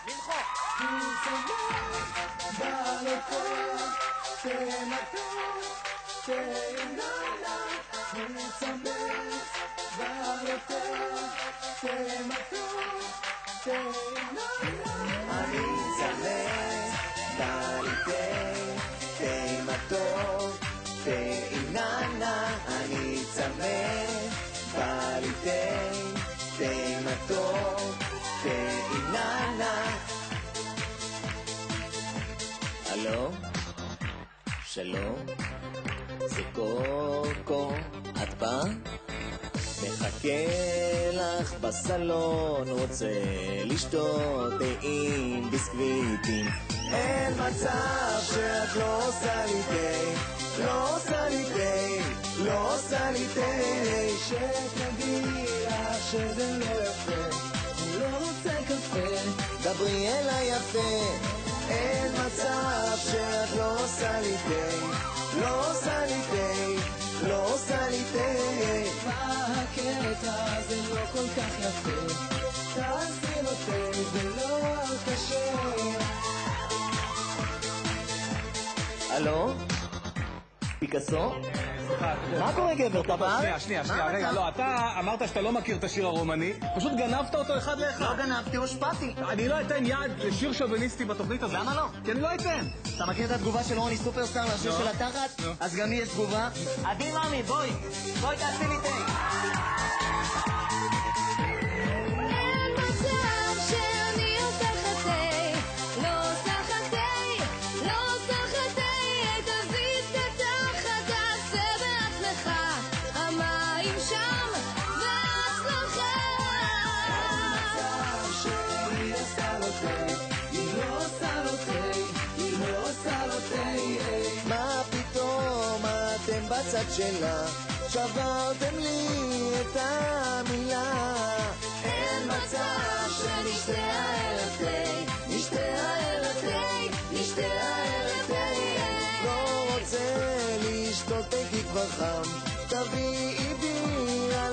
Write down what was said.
למחוק. אני צמא, בא לי תה מתוק, תה עם נענע. אני צמא, בא לי תה מתוק, תה עם נענע. הלו? שלום? זה קוקו, את באה? מחכה לך בסלון, רוצה לשתות תה עם ביסקוויטים. אין מצב שאת לא עושה לי תה, לא עושה לי תה, לא עושה לי תה. שתגיע שזה לא יפה, אני לא רוצה קפה, דברי אל היפה. אין מצב שאת לא עושה לי תה, לא עושה לי תה, לא עושה לי תה. מה הקטע? זה לא כל כך יפה, תעשי לו תה, זה לא קשה. הלו? פיקאסו? מה קורה גבר? אתה בא? שנייה, רגע, לא, אתה אמרת שאתה לא מכיר את השיר הרומני, פשוט גנבת אותו אחד לאחד. לא גנבתי, הושפעתי. אני לא אתן יד לשיר שוביניסטי בתוכנית הזאת. למה לא? כי אני לא אתן. אתה מכיר את התגובה של רוני סופרסטאר לשיר של התחת? אז גם לי יש תגובה. עדי ממי, בואי תעשי לי תה. מה פתאום אתם בצד שלה, שברתם לי את המילה. אין מצב שנשתה הערב תה, נשתה הערב תה, נשתה הערב תה. לא רוצה לשתות תה כי כבר חם, תביאי בירה